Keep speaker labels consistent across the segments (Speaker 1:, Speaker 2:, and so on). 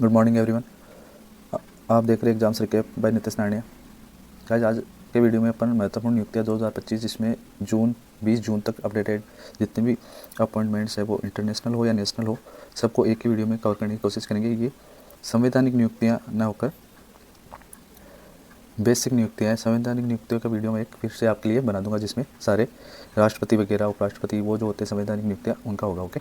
Speaker 1: Good morning everyone. आप देख रहे हैं exams recap by Nitesh Nania. Guys, आज के वीडियो में अपन महत्वपूर्ण नियुक्तियाँ 2025 जिसमें 20 जून तक अपडेटेड जितने भी अपॉइंटमेंट्स है वो इंटरनेशनल हो या नेशनल हो, सबको एक ही वीडियो में कवर करने की कोशिश करेंगे। ये संवैधानिक नियुक्तियाँ न होकर बेसिक नियुक्तियाँ हैं। संवैधानिक नियुक्तियों का वीडियो मैं एक फिर से आपके लिए बना दूंगा, जिसमें सारे राष्ट्रपति वगैरह, उपराष्ट्रपति, वो जो होते हैं संवैधानिक नियुक्तियाँ, उनका होगा। ओके,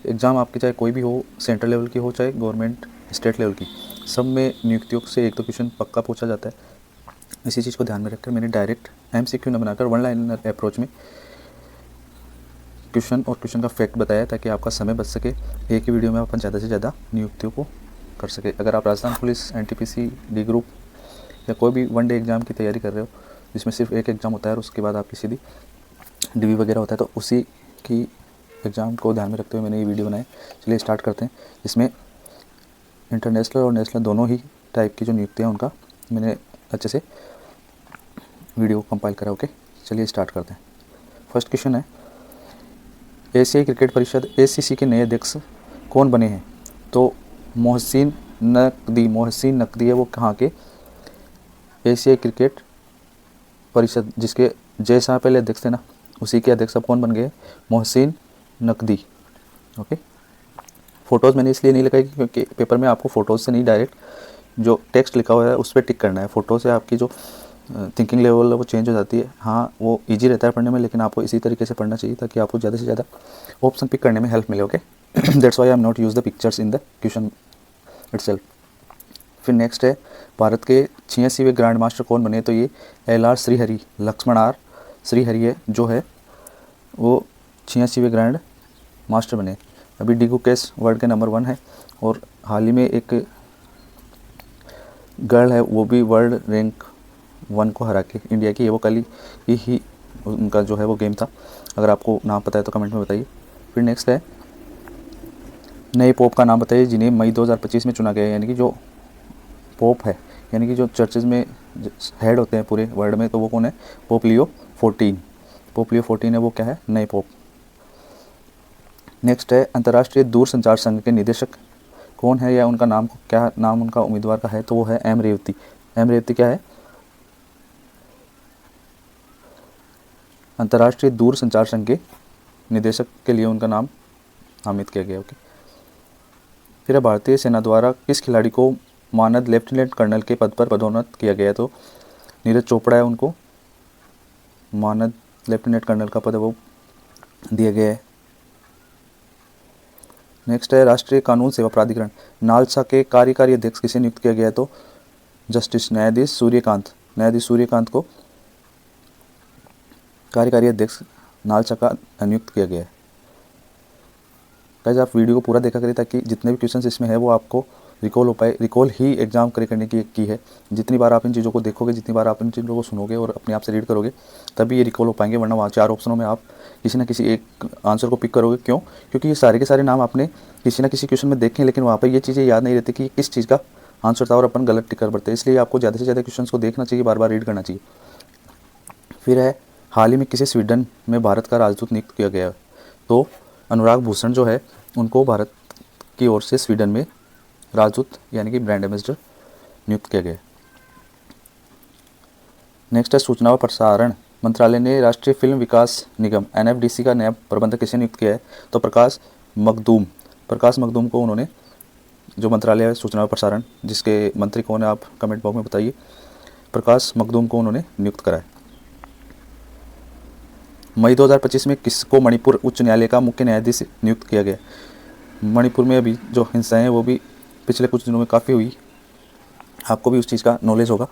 Speaker 1: एग्ज़ाम आपकी चाहे कोई भी हो, सेंट्रल लेवल की हो चाहे गवर्नमेंट स्टेट लेवल की, सब में नियुक्तियों से एक तो क्वेश्चन पक्का पूछा जाता है। इसी चीज़ को ध्यान में रखकर मैंने डायरेक्ट MCQ न बनाकर वन लाइनर अप्रोच में क्वेश्चन और क्वेश्चन का फैक्ट बताया, ताकि आपका समय बच सके। एक ही वीडियो में अपन ज़्यादा से ज़्यादा नियुक्तियों को कर सके। अगर आप Rajasthan police, NTPC, D group या कोई भी वन डे एग्ज़ाम की तैयारी कर रहे हो, जिसमें सिर्फ एक एग्ज़ाम होता है और उसके बाद आपकी सीधी DV वगैरह होता है, तो उसी की एग्ज़ाम को ध्यान में रखते हुए मैंने ये वीडियो बनाई। चलिए स्टार्ट करते हैं। इसमें इंटरनेशनल और नेशनल दोनों ही टाइप की जो नियुक्तियाँ, उनका मैंने अच्छे से वीडियो कंपाइल करा। ओके, चलिए स्टार्ट करते हैं। फर्स्ट क्वेश्चन है, एशियाई क्रिकेट परिषद ACC के नए अध्यक्ष कौन बने हैं? तो मोहसिन नकदी है, वो कहाँ के? एशियाई क्रिकेट परिषद, जिसके जय शाह पहले अध्यक्ष थे ना, उसी के अध्यक्ष अब कौन बन गए? मोहसिन नकदी। ओके, फ़ोटोज़ मैंने इसलिए नहीं लगाई क्योंकि पेपर में आपको फ़ोटोज़ से नहीं, डायरेक्ट जो टेक्स्ट लिखा हुआ है उस पर टिक करना है। फ़ोटो से आपकी जो थिंकिंग लेवल है वो चेंज हो जाती है। हाँ, वो इजी रहता है पढ़ने में, लेकिन आपको इसी तरीके से पढ़ना चाहिए ताकि आपको ज़्यादा से ज़्यादा ऑप्शन पिक करने में हेल्प मिले। Okay, that's why I am not use the pictures in the question itself. फिर नेक्स्ट है, भारत के 86वें ग्रैंड मास्टर कौन बने? तो ये LR श्रीहरि, लक्ष्मण R श्रीहरि है, जो है वो 86वें ग्रैंड मास्टर बने। अभी डिगू केस वर्ल्ड के नंबर 1 है, और हाल ही में एक गर्ल है, वो भी वर्ल्ड रैंक 1 को हरा के इंडिया की है। वो कल ही उनका जो है वो गेम था। अगर आपको नाम पता है तो कमेंट में बताइए। फिर नेक्स्ट है, नए पोप का नाम बताइए जिन्हें मई 2025 में चुना गया है। यानी कि जो पोप है, यानी कि जो चर्चेज़ में हेड होते हैं पूरे वर्ल्ड में, तो वो कौन है? Pope Leo 14। पोप लियो 14 है, वो क्या है? नए पोप। नेक्स्ट है, अंतर्राष्ट्रीय दूरसंचार संघ के निदेशक कौन है, या उनका नाम, क्या नाम उनका उम्मीदवार का है? तो वो है M रेवती। M रेवती क्या है? अंतर्राष्ट्रीय दूरसंचार संघ के निदेशक के लिए उनका नाम नामित किया गया। ओके, फिर भारतीय सेना द्वारा किस खिलाड़ी को मानद लेफ्टिनेंट कर्नल के पद पर पदोन्नत किया गया है? तो नीरज चोपड़ा है, उनको मानद लेफ्टिनेंट कर्नल का पद वो दिया गया है। नेक्स्ट है, राष्ट्रीय कानून सेवा प्राधिकरण नालसा के कार्यकारी अध्यक्ष किसे नियुक्त किया गया है? तो जस्टिस न्यायाधीश सूर्यकांत को कार्यकारी अध्यक्ष नालसा का नियुक्त किया गया है। गाइस, आप वीडियो को पूरा देखा करें ताकि जितने भी क्वेश्चंस इसमें है वो आपको रिकॉल हो पाए। रिकॉल ही एग्जाम करने की है। जितनी बार आप इन चीज़ों को देखोगे, जितनी बार आप इन चीज़ों को सुनोगे और अपने आप से रीड करोगे, तभी ये रिकॉल हो पाएंगे। वरना वहाँ 4 ऑप्शनों में आप किसी न किसी एक आंसर को पिक करोगे। क्यों? क्योंकि ये सारे के सारे नाम आपने किसी न किसी क्वेश्चन में देखे हैं, लेकिन वहाँ पर ये चीज़ें याद नहीं रहती कि किस चीज़ का आंसर था और अपन गलत टिक कर पड़ते हैं। इसलिए आपको ज़्यादा से ज़्यादा क्वेश्चन को देखना चाहिए, बार बार रीड करना चाहिए। फिर है, हाल ही में किसे स्वीडन में भारत का राजदूत नियुक्त किया गया? तो अनुराग भूषण जो है, उनको भारत की ओर से स्वीडन में राजदूत यानी कि ब्रांड एम्बेसडर नियुक्त किया गया। नेक्स्ट है, सूचना व प्रसारण मंत्रालय ने राष्ट्रीय फिल्म विकास निगम NFDC का नया प्रबंधक किसे नियुक्त किया है? तो प्रकाश मखदूम को उन्होंने, जो मंत्रालय है सूचना व प्रसारण, जिसके मंत्री कौन है आप कमेंट बॉक्स में बताइए, प्रकाश मखदूम को उन्होंने नियुक्त करा है। मई 2025 में किसको मणिपुर उच्च न्यायालय का मुख्य न्यायाधीश नियुक्त किया गया? मणिपुर में अभी जो हिंसाएं हैं वो भी पिछले कुछ दिनों में काफ़ी हुई, आपको भी उस चीज़ का नॉलेज होगा।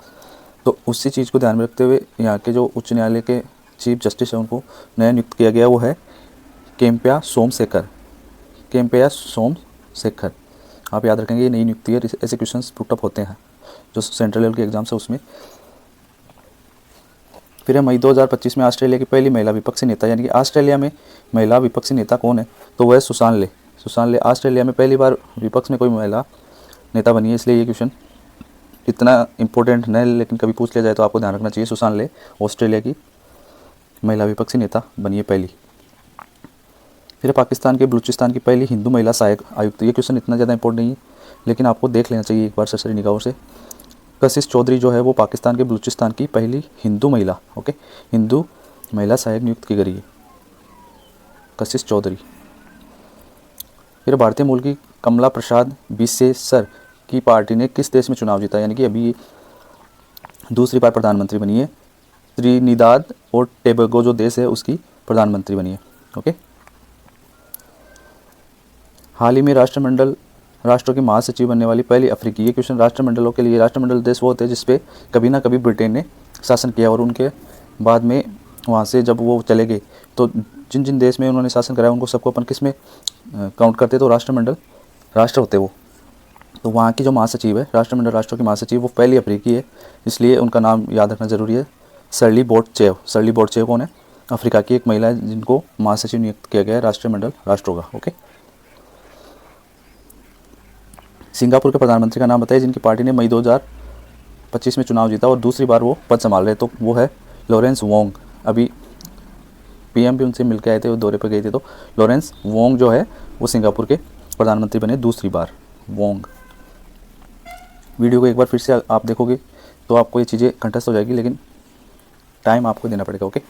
Speaker 1: तो उसी चीज़ को ध्यान में रखते हुए यहाँ के जो उच्च न्यायालय के चीफ जस्टिस है, उनको नया नियुक्त किया गया, वो है केम्प्या सोमशेखर। आप याद रखेंगे, ये नई नियुक्ति है। ऐसे क्वेश्चन पुटअप होते हैं जो सेंट्रल लेवल के एग्जाम्स है उसमें। फिर है, मई 2025 में ऑस्ट्रेलिया की पहली महिला विपक्षी नेता, यानी कि ऑस्ट्रेलिया में महिला विपक्षी नेता कौन है? तो वह है सुसान ले। ऑस्ट्रेलिया में पहली बार विपक्ष में कोई महिला नेता बनी है, इसलिए ये क्वेश्चन इतना इंपॉर्टेंट नहीं, लेकिन कभी पूछ लिया जाए तो आपको ध्यान रखना चाहिए। सुसान ले ऑस्ट्रेलिया की महिला विपक्षी नेता बनी है पहली। फिर पाकिस्तान के बलूचिस्तान की पहली हिंदू महिला सहायक आयुक्त। ये क्वेश्चन इतना ज़्यादा इंपॉर्टेंट नहीं है, लेकिन आपको देख लेना चाहिए एक बार सरसरी निगाहों से। कशिश चौधरी जो है वो पाकिस्तान के बलूचिस्तान की पहली हिंदू महिला, ओके, हिंदू महिला सहायक नियुक्त की गई है, कशिश चौधरी। फिर भारतीय मूल की कमला प्रसाद बिसेसर की पार्टी ने किस देश में चुनाव जीता, यानी कि अभी दूसरी बार प्रधानमंत्री बनी है। त्रिनिदाद और टोबैगो जो देश है उसकी प्रधानमंत्री बनी है, ओके। हाल ही में राष्ट्रों की महासचिव बनने वाली पहली अफ्रीकी, ये क्वेश्चन राष्ट्रमंडलों के लिए, राष्ट्रमंडल देश वो होते हैं जिसपे कभी ना कभी ब्रिटेन ने शासन किया और उनके बाद में वहाँ से जब वो चले गए तो जिन जिन देश में उन्होंने शासन कराया उनको सबको अपन किस में काउंट करते, तो राष्ट्रमंडल राष्ट्र होते वो। तो वहाँ की जो महासचिव है, राष्ट्रमंडल राष्ट्रों की महासचिव, वो पहली अफ्रीकी है, इसलिए उनका नाम याद रखना जरूरी है, सरली बोटचेव। सरली बोटचेव कौन है? अफ्रीका की एक महिला है जिनको महासचिव नियुक्त किया गया है राष्ट्रमंडल राष्ट्रों का, ओके। सिंगापुर के प्रधानमंत्री का नाम बताइए जिनकी पार्टी ने मई 2025 में चुनाव जीता और दूसरी बार वो पद संभाल रहे, तो वो है लॉरेंस वोंग। अभी पीएम भी उनसे मिलकर आए थे, वो दौरे पर गए थे, तो लॉरेंस वोंग जो है वो सिंगापुर के प्रधानमंत्री बने दूसरी बार, वोंग। वीडियो को एक बार फिर से आप देखोगे तो आपको ये चीज़ें कंठस्थ हो जाएगी, लेकिन टाइम आपको देना पड़ेगा, ओके।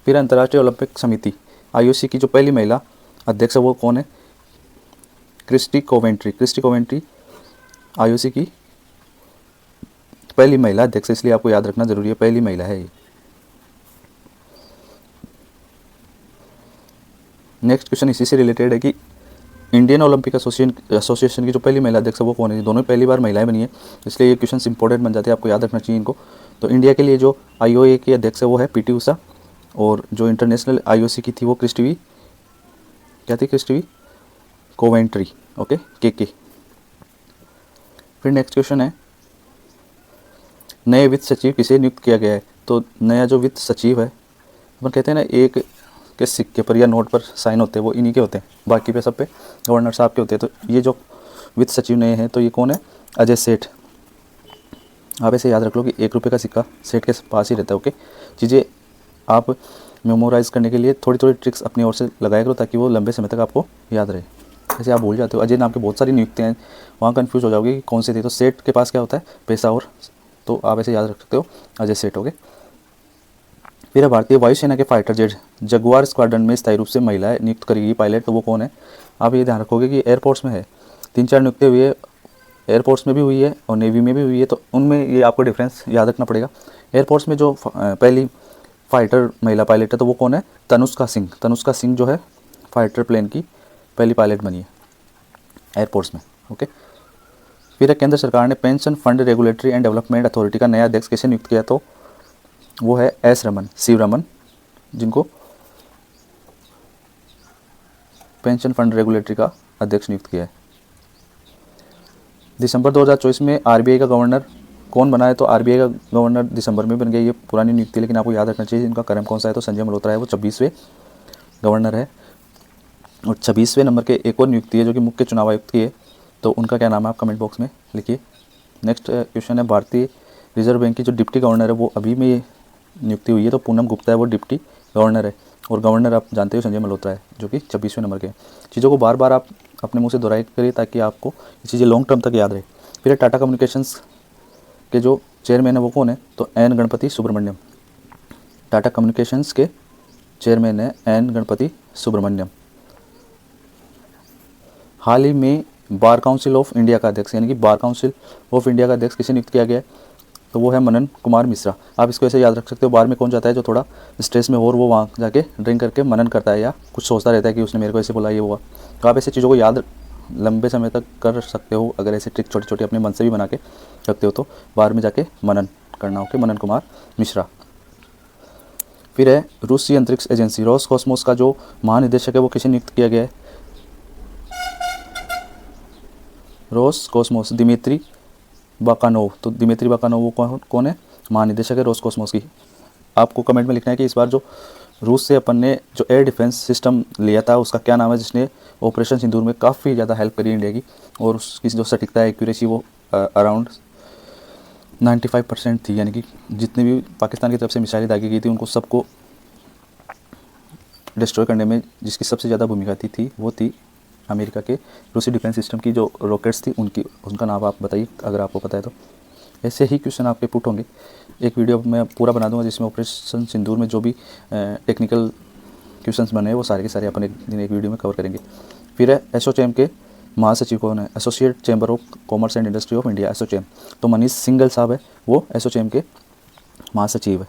Speaker 1: फिर अंतर्राष्ट्रीय ओलंपिक समिति आईओसी की जो पहली महिला अध्यक्ष है वो कौन है? Christie Coventry. Christie Coventry IOC की पहली महिला अध्यक्ष, इसलिए आपको याद रखना जरूरी है, पहली महिला है ये। नेक्स्ट क्वेश्चन इसी से रिलेटेड है कि इंडियन ओलंपिक एसोसिएशन की जो पहली महिला अध्यक्ष है वो कौन है? दोनों पहली बार महिलाएं बनी है, इसलिए ये क्वेश्चन इंपॉर्टेंट बन जाते हैं, आपको याद रखना चाहिए इनको। तो इंडिया के लिए जो आईओए की अध्यक्ष है वो है पीटी उषा, और जो इंटरनेशनल आईओसी की थी वो क्रिस्टी क्या थी? क्रिस्टी कोवेंट्री, ओके, के। फिर नेक्स्ट क्वेश्चन है नए वित्त सचिव किसे नियुक्त किया गया है? तो नया जो वित्त सचिव है, अपन कहते हैं ना एक के सिक्के पर या नोट पर साइन होते हैं वो इन्हीं के होते हैं, बाकी पे सब पे गवर्नर साहब के होते हैं। तो ये जो वित्त सचिव नए हैं तो ये कौन है? अजय सेठ। आप ऐसे याद रख लो कि 1 रुपये का सिक्का सेठ के पास ही रहता है, ओके। चीज़ें आप मेमोराइज़ करने के लिए थोड़ी थोड़ी ट्रिक्स अपनी ओर से लगाया करो ताकि वो लंबे समय तक आपको याद रहे। ऐसे आप भूल जाते हो, अजय नाम के बहुत सारी नियुक्तियाँ हैं, वहाँ कन्फ्यूज हो जाओगे कि कौन से थे। तो सेठ के पास क्या होता है? पैसा, और तो आप ऐसे याद रख सकते हो अजय सेठ, ओके। फिर भारतीय वायुसेना के फाइटर जेट जगुआर स्क्वाड्रन में स्थायी रूप से महिलाएं नियुक्त करेगी पायलट, तो वो कौन है? आप ये ध्यान रखोगे कि एयरफोर्स में है, 3-4 नियुक्ति हुई है, एयरफोर्स में भी हुई है और नेवी में भी हुई है, तो उनमें ये आपको डिफरेंस याद रखना पड़ेगा। एयरफोर्स में जो पहली फाइटर महिला पायलट है तो वो कौन है? तनुष्का सिंह। तनुष्का सिंह जो है फाइटर प्लेन की पहली पायलट बनी है एयरफोर्स में, ओके। फिर केंद्र सरकार ने pension fund regulatory and development authority का नया अध्यक्ष किसे नियुक्त किया? तो वो है एस रमन, शिव रमन, जिनको पेंशन फंड रेगुलेटरी का अध्यक्ष नियुक्त किया है। दिसंबर 2024 में आरबीआई का गवर्नर कौन बना है? तो आरबीआई का गवर्नर दिसंबर में बन गया, ये पुरानी नियुक्ति, लेकिन आपको याद रखना चाहिए इनका क्रम कौन सा है। तो संजय मल्होत्रा है, वो 26वें गवर्नर है। और 26वें नंबर के एक और नियुक्ति है जो कि मुख्य चुनाव आयुक्त की है, तो उनका क्या नाम है आप कमेंट बॉक्स में लिखिए। नेक्स्ट क्वेश्चन है भारतीय रिजर्व बैंक की जो डिप्टी गवर्नर है वो अभी में नियुक्ति हुई है, तो पूनम गुप्ता है, वो डिप्टी गवर्नर है, और गवर्नर आप जानते हो संजय मल्होत्रा है जो कि 26वें नंबर के। चीज़ों को बार बार आप अपने मुंह से दोहराई करिए ताकि आपको ये चीज़ें लॉन्ग टर्म तक याद रहे। फिर टाटा कम्युनिकेशंस के जो चेयरमैन है वो कौन है? तो एन गणपति सुब्रमण्यम। टाटा कम्युनिकेशंस के चेयरमैन है एन गणपति सुब्रमण्यम। हाल ही में बार काउंसिल ऑफ इंडिया का अध्यक्ष, यानी कि बार काउंसिल ऑफ इंडिया का अध्यक्ष किसे नियुक्त किया गया है? तो वो है मनन कुमार मिश्रा। आप इसको ऐसे याद रख सकते हो, बार में कौन जाता है जो थोड़ा स्ट्रेस में हो और वो वहाँ जाके ड्रिंक करके मनन करता है या कुछ सोचता रहता है कि उसने मेरे को ऐसे बोला ये हुआ। तो आप ऐसे चीज़ों को याद लंबे समय तक कर सकते हो अगर ऐसे ट्रिक छोटी छोटी अपने मन से भी बना के रखते हो, तो बार में जाके मनन करना, ओके। मनन कुमार मिश्रा। फिर है रूसी अंतरिक्ष एजेंसी रोसकॉस्मोस का जो महानिदेशक है वो किसे नियुक्त किया गया है? Roscosmos Dmitry Bakanov. तो दिमित्री बाकानोव वो कौन है? महानिदेशक है रोसकॉस्मोस की। आपको कमेंट में लिखना है कि इस बार जो रूस से अपन ने जो एयर डिफेंस सिस्टम लिया था उसका क्या नाम है, जिसने ऑपरेशन सिंदूर में काफ़ी ज़्यादा हेल्प करी इंडिया की, और उसकी जो सटीकता है, एक्यूरेसी, वो अराउंड 95% थी, यानी कि जितने भी पाकिस्तान की तरफ से मिसाइलें दागी गई थी उनको सबको डिस्ट्रॉय करने में जिसकी सबसे ज़्यादा भूमिका थी वो थी अमेरिका के रूसी डिफेंस सिस्टम की जो रॉकेट्स थी उनका नाम आप बताइए अगर आपको पता है तो। ऐसे ही क्वेश्चन आपके पुट होंगे। एक वीडियो मैं पूरा बना दूंगा जिसमें ऑपरेशन सिंदूर में जो भी टेक्निकल क्वेश्चंस बने हैं वो सारे के सारे अपन एक दिन एक वीडियो में कवर करेंगे। फिर है एसोचैम के महासचिव कौन है? Associate chamber of commerce and industry of India, ASSOCHAM. तो मनीष सिंघल साहब है, वो एसोचैम के महासचिव है।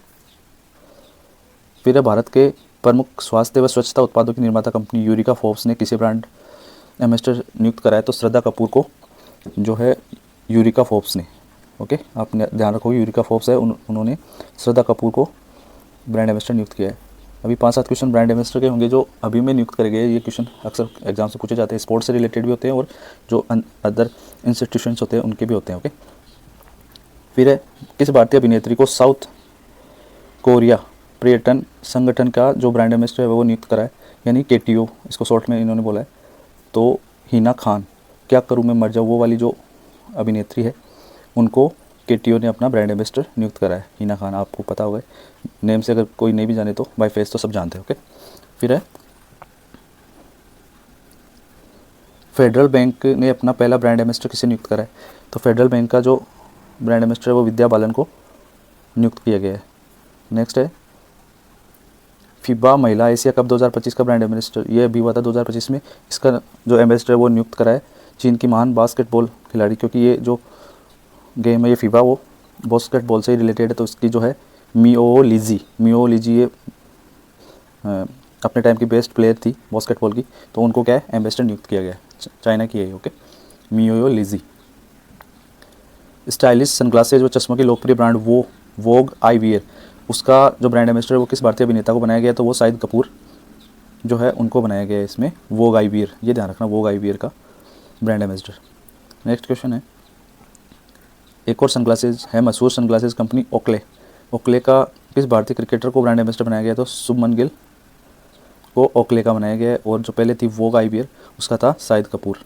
Speaker 1: फिर है भारत के प्रमुख स्वास्थ्य व स्वच्छता उत्पादों की निर्माता कंपनी यूरिका फोर्ब्स ने किसे ब्रांड एम्बेसडर नियुक्त करा है? तो श्रद्धा कपूर को जो है यूरिका फोर्ब्स ने, ओके आप ध्यान रखोगे यूरिका फोर्ब्स है, उन्होंने श्रद्धा कपूर को ब्रांड एम्बेसडर नियुक्त किया है। अभी 5-7 क्वेश्चन ब्रांड एम्बेसडर के होंगे जो अभी में नियुक्त करे गए। ये क्वेश्चन अक्सर एग्जाम से पूछे जाते हैं, स्पोर्ट्स से रिलेटेड भी होते हैं और जो अदर इंस्टीट्यूशंस होते हैं उनके भी होते हैं, ओके। फिर है किस भारतीय अभिनेत्री को साउथ कोरिया पर्यटन संगठन का जो ब्रांड एम्बेसडर है वो नियुक्त करा है, यानी KTO इसको शॉर्ट में इन्होंने बोला है। तो हिना खान, क्या करूँ मैं मर जाऊँ, वो वाली जो अभिनेत्री है उनको KTO ने अपना ब्रांड एम्बेसडर नियुक्त करा है। हिना खान आपको पता होगा, नेम से अगर कोई नहीं भी जाने तो बाय फेस तो सब जानते हैं, ओके। फिर है फेडरल बैंक ने अपना पहला ब्रांड एम्बेसडर किसे नियुक्त करा है? तो फेडरल बैंक का जो ब्रांड एम्बेसडर है वो विद्या बालन को नियुक्त किया गया है। नेक्स्ट है फीबा महिला एशिया कप 2025 का ब्रांड एम्बेसडर, ये अभी हुआ था 2025 में। इसका जो एम्बेसडर है वो नियुक्त करा है चीन की महान बास्केटबॉल खिलाड़ी, क्योंकि ये जो गेम है ये फीबा वो बास्केटबॉल से ही रिलेटेड है। तो इसकी जो है मिओ लीजी ये अपने टाइम की बेस्ट प्लेयर थी बास्केटबॉल की, तो उनको क्या है एम्बेसडर नियुक्त किया गया है, चाइना की है, ओके। मिओ लीजी। स्टाइलिश सनग्लासेज व चश्मों की लोकप्रिय ब्रांड वोग आईवियर, उसका जो ब्रांड एम्बेसडर है वो किस भारतीय अभिनेता को बनाया गया है? तो वो शाहिद कपूर जो है उनको बनाया गया है इसमें, वोग आईवियर, ये ध्यान रखना, वोग आईवियर का ब्रांड एम्बेसडर। नेक्स्ट क्वेश्चन है एक और सनग्लासेज है मशहूर सनग्लासेज कंपनी ओकले का किस भारतीय क्रिकेटर को ब्रांड एम्बेसडर बनाया गया? तो शुभमन गिल को ओकले का बनाया गया है, और जो पहले थी वोग आईवियर उसका था शाहिद कपूर।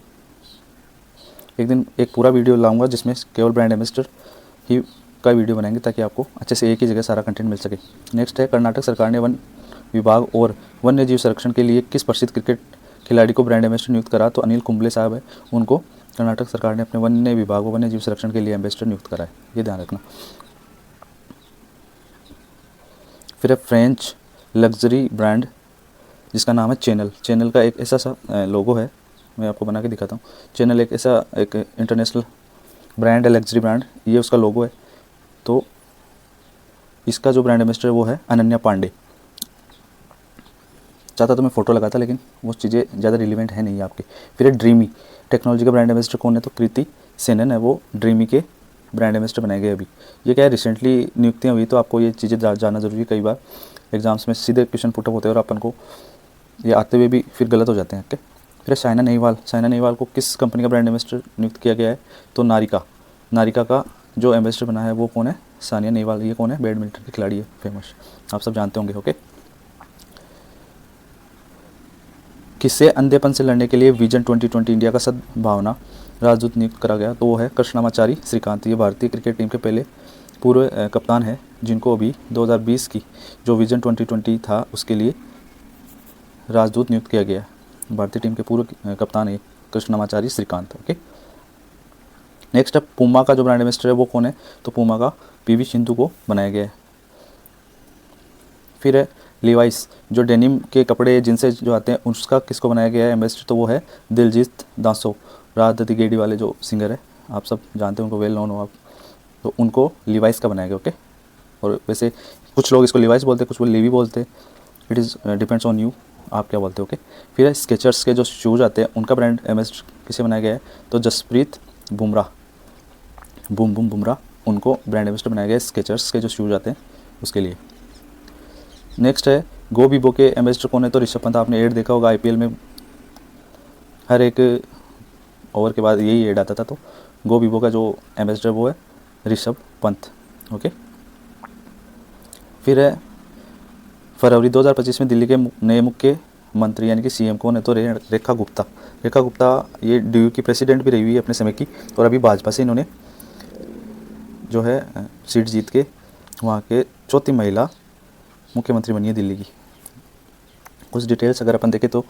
Speaker 1: एक दिन एक पूरा वीडियो लाऊंगा जिसमें केवल ब्रांड एम्बेसडर ही का वीडियो बनाएंगे ताकि आपको अच्छे से एक ही जगह सारा कंटेंट मिल सके। नेक्स्ट है कर्नाटक सरकार ने वन विभाग और वन्य जीव संरक्षण के लिए किस प्रसिद्ध क्रिकेट खिलाड़ी को ब्रांड एम्बेसडर नियुक्त करा? तो अनिल कुंबले साहब है, उनको कर्नाटक सरकार ने अपने वन्य विभाग और वन्य जीव संरक्षण के लिए एम्बेसडर नियुक्त करा है, ये ध्यान रखना। फिर है फ्रेंच लग्जरी ब्रांड जिसका नाम है चैनल का एक ऐसा सा लोगो है, मैं आपको बना के दिखाता हूँ। चैनल एक ऐसा एक इंटरनेशनल ब्रांड है, लग्जरी ब्रांड, ये उसका लोगो है। तो इसका जो ब्रांड एम्बेसडर वो है अनन्या पांडे। चाहता तो मैं फ़ोटो लगाता लेकिन वो चीज़ें ज़्यादा रिलेवेंट है नहीं आपके। फिर है ड्रीमी टेक्नोलॉजी का ब्रांड एम्बेसडर कौन है? तो कृति सेनन है, वो ड्रीमी के ब्रांड एम्बेसडर बनाए गए अभी। ये क्या है रिसेंटली नियुक्तियाँ हुई, तो आपको ये चीज़ें जानना ज़रूरी है। कई बार एग्जाम्स में सीधे क्वेश्चन पुटअप होते हैं और अपन को ये आते हुए भी फिर गलत हो जाते हैं, ओके। फिर साइना नेहवाल को किस कंपनी का ब्रांड एम्बेसडर नियुक्त किया गया है? तो नारिका का जो एम्बेसडर बना है वो कौन है? सानिया नेहवाल। ये कौन है? बैडमिंटन की खिलाड़ी है, फेमस, आप सब जानते होंगे, ओके। किससे अंधेपन से लड़ने के लिए विजन 2020 इंडिया का सद्भावना राजदूत नियुक्त करा गया? तो वो है कृष्णामाचारी श्रीकांत। ये भारतीय क्रिकेट टीम के पहले पूर्व कप्तान है जिनको अभी 2020 की जो विजन 2020 था उसके लिए राजदूत नियुक्त किया गया। भारतीय टीम के पूर्व कप्तान है कृष्णामाचारी श्रीकांत, ओके। नेक्स्ट है पूमा का जो ब्रांड एम्बेसडर है वो कौन है? तो पूमा का PV सिंधु को बनाया गया है। फिर है लिवाइस जो डेनिम के कपड़े जिनसे जो आते हैं उसका किसको बनाया गया है एम्बेसडर? तो वो है दिलजीत दासो, राहत दिगेडी वाले जो सिंगर है, आप सब जानते हैं उनको, वेल नोन हो आप, तो उनको लिवाइस का बनाया गया, ओके। और वैसे कुछ लोग इसको लिवाइस बोलते हैं, कुछ लोग लीवी बोलते हैं, it is depends on you, आप क्या बोलते हो, ओके। फिर है स्केचर्स के जो शूज़ आते हैं उनका ब्रांड एम्बेसडर किसे बनाया गया है? तो जसप्रीत बुमराह उनको ब्रांड एम्बेसडर बनाया गया है स्केचर्स के जो शूज़ आते हैं उसके लिए। नेक्स्ट है गो बीबो के एम्बेसडर कौन है? तो ऋषभ पंत। आपने एड देखा होगा IPL में, हर एक ओवर के बाद यही एड आता था। तो गो बीबो का जो एम्बेसडर वो है ऋषभ पंत, ओके। फिर है फरवरी 2025 में दिल्ली के नए मुख्यमंत्री यानी कि CM कौन है? तो रेखा गुप्ता ये DU की प्रेसिडेंट भी रही हुई है अपने समय की, और अभी भाजपा से इन्होंने जो है सीट जीत के वहाँ के चौथी महिला मुख्यमंत्री बनी है दिल्ली की। कुछ डिटेल्स अगर अपन देखें तो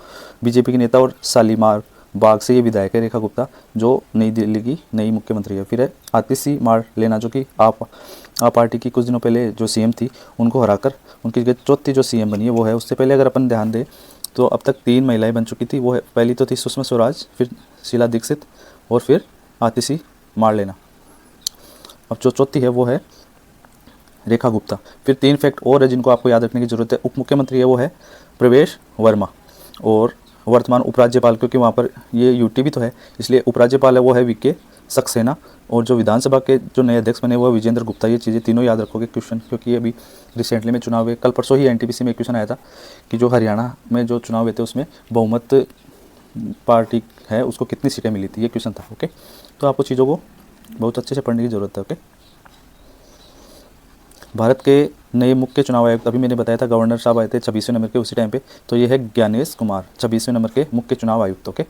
Speaker 1: बीजेपी के नेता और शालीमार बाग से ये विधायक है रेखा गुप्ता, जो नई दिल्ली की नई मुख्यमंत्री है। फिर है आतिशी मार्लेना, जो कि आप पार्टी की कुछ दिनों पहले जो सीएम थी उनको हराकर उनकी जगह चौथी जो सीएम बनी है वो है। उससे पहले अगर अपन ध्यान दें तो अब तक 3 महिलाएं बन चुकी थी। वो है, पहली तो थी सुषमा स्वराज, फिर शीला दीक्षित और फिर आतिशी मार्लेना। अब जो चौथी है वो है रेखा गुप्ता। फिर 3 फैक्ट और है जिनको आपको याद रखने की जरूरत है। उप मुख्यमंत्री है वो है प्रवेश वर्मा, और वर्तमान उपराज्यपाल, क्योंकि वहाँ पर ये यूटी भी तो है इसलिए उपराज्यपाल है वो है वीके सक्सेना, और जो विधानसभा के जो नए अध्यक्ष बने वो है विजेंद्र गुप्ता। ये चीज़ें तीनों याद रखोगे क्वेश्चन, क्योंकि अभी रिसेंटली में चुनाव हुए, कल परसों ही एनटीपीसी में एक क्वेश्चन आया था कि जो हरियाणा में जो चुनाव हुए थे उसमें बहुमत पार्टी है उसको कितनी सीटें मिली थी, ये क्वेश्चन था। ओके, तो आपको चीज़ों को बहुत अच्छे से पढ़ने की ज़रूरत है। ओके, भारत के नए मुख्य चुनाव आयुक्त, अभी मैंने बताया था गवर्नर साहब आए थे 26वें नंबर के उसी टाइम पे, तो ये है ज्ञानेश कुमार, 26वें नंबर के मुख्य चुनाव आयुक्त। ओके,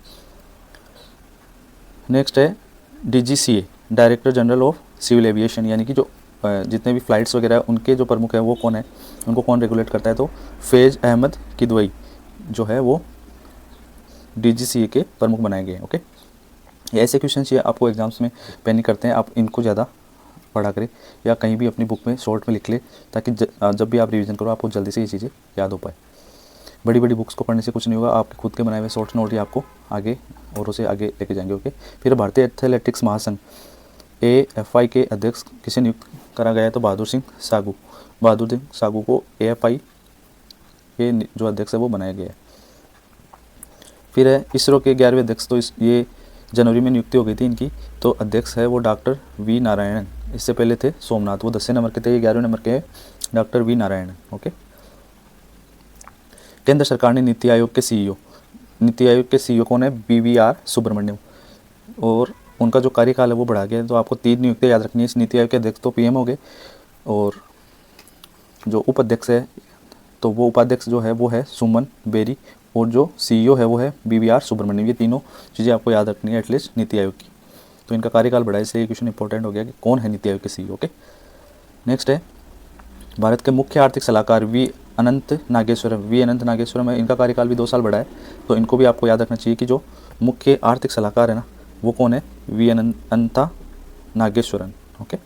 Speaker 1: नेक्स्ट है DGCA, director general of civil aviation, यानी कि जो जितने भी फ्लाइट्स वगैरह उनके जो प्रमुख है वो कौन है, उनको कौन रेगुलेट करता है, तो फैज़ अहमद किदवई जो है वो डीजीसीए के प्रमुख बनाए गए। ओके, ये ऐसे क्वेश्चन ये आपको एग्जाम्स में पेन नहीं करते हैं, आप इनको ज़्यादा पढ़ा करें या कहीं भी अपनी बुक में शॉर्ट में लिख ले, ताकि जब भी आप रिवीजन करो आपको जल्दी से ये चीज़ें याद हो पाए। बड़ी बड़ी बुक्स को पढ़ने से कुछ नहीं होगा, आपके खुद के बनाए हुए शॉर्ट नोट ही आपको आगे और उसे आगे लेके जाएंगे। ओके, फिर भारतीय एथलेटिक्स महासंघ AFI के अध्यक्ष किसे नियुक्त करा गया है, तो बहादुर सिंह सागू को AFI के जो अध्यक्ष है वो बनाया गया है। फिर है इसरो के 11वें अध्यक्ष, तो ये जनवरी में नियुक्ति हो गई थी इनकी, तो अध्यक्ष है वो डॉक्टर वी नारायणन। इससे पहले थे सोमनाथ, वो 10वें नंबर के थे, ये 11वें नंबर के है डॉक्टर वी नारायणन। ओके, केंद्र सरकार ने नीति आयोग के CEO कौन है, BVR सुब्रमण्यम, और उनका जो कार्यकाल है वो बढ़ा गया है। तो आपको 3 नियुक्तियाँ याद रखनी है। इस नीति आयोग के अध्यक्ष तो PM हो गए, और जो उपाध्यक्ष है तो वो उपाध्यक्ष जो है वो है सुमन बेरी, और जो CEO है वो है BVR सुब्रमण्यम। ये तीनों चीज़ें आपको याद रखनी है एटलीस्ट नीति आयोग की। तो इनका कार्यकाल बढ़ा है, इसलिए क्वेश्चन इंपॉर्टेंट हो गया कि कौन है नीति आयोग के CEO। ओके, नेक्स्ट है भारत के मुख्य आर्थिक सलाहकार वी अनंत नागेश्वरम है, इनका कार्यकाल भी 2 साल बढ़ा है। तो इनको भी आपको याद रखना चाहिए कि जो मुख्य आर्थिक सलाहकार है ना वो कौन है, वी अनंता नागेश्वरन। ओके,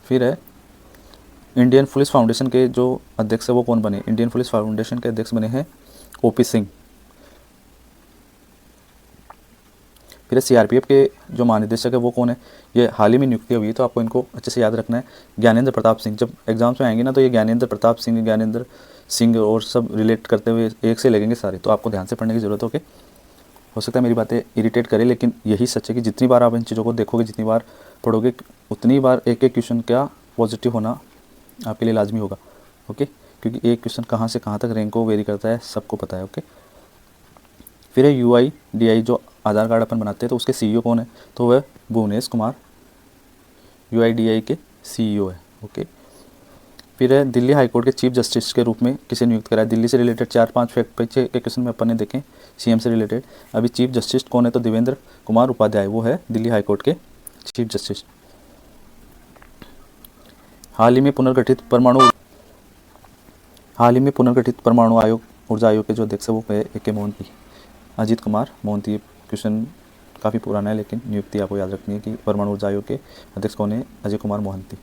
Speaker 1: फिर है इंडियन पुलिस फाउंडेशन के जो अध्यक्ष है वो कौन बने, इंडियन पुलिस फाउंडेशन के अध्यक्ष बने हैं OP सिंह। फिर CRPF के जो महानिदेशक है वो कौन है, ये हाल ही में नियुक्ति हुई है, तो आपको इनको अच्छे से याद रखना है, ज्ञानेंद्र प्रताप सिंह। जब एग्जाम्स में आएंगे ना तो ये ज्ञानेंद्र प्रताप सिंह और सब रिलेट करते हुए एक से लगेंगे सारे, तो आपको ध्यान से पढ़ने की जरूरत है। ओके, हो सकता है मेरी बातें इरिटेट करें, लेकिन यही सच है कि जितनी बार आप इन चीज़ों को देखोगे, जितनी बार पढ़ोगे, उतनी बार एक एक क्वेश्चन का पॉजिटिव होना आपके लिए लाजमी होगा। ओके, क्योंकि एक क्वेश्चन कहाँ से कहाँ तक रैंक को वेरी करता है सबको पता है। ओके, फिर है UIDAI, जो आधार कार्ड अपन बनाते हैं, तो उसके CEO कौन है, तो वह भुवनेश कुमार UIDAI के CEO है। ओके, फिर है दिल्ली हाईकोर्ट के चीफ जस्टिस के रूप में किसे नियुक्त करा है, दिल्ली से रिलेटेड 4-5 फैक्ट पीछे के क्वेश्चन में अपन ने देखें CM से रिलेटेड। अभी चीफ जस्टिस कौन है, तो देवेंद्र कुमार उपाध्याय, वो है दिल्ली हाईकोर्ट के चीफ जस्टिस। हाल ही में पुनर्गठित परमाणु आयोग ऊर्जा आयोग के जो अध्यक्ष है वो है AK मोहंती, अजीत कुमार मोहंती। क्वेश्चन काफ़ी पुराना है लेकिन नियुक्ति आपको याद रखनी है कि परमाणु ऊर्जा आयोग के अध्यक्ष कौन है, अजय कुमार मोहंती।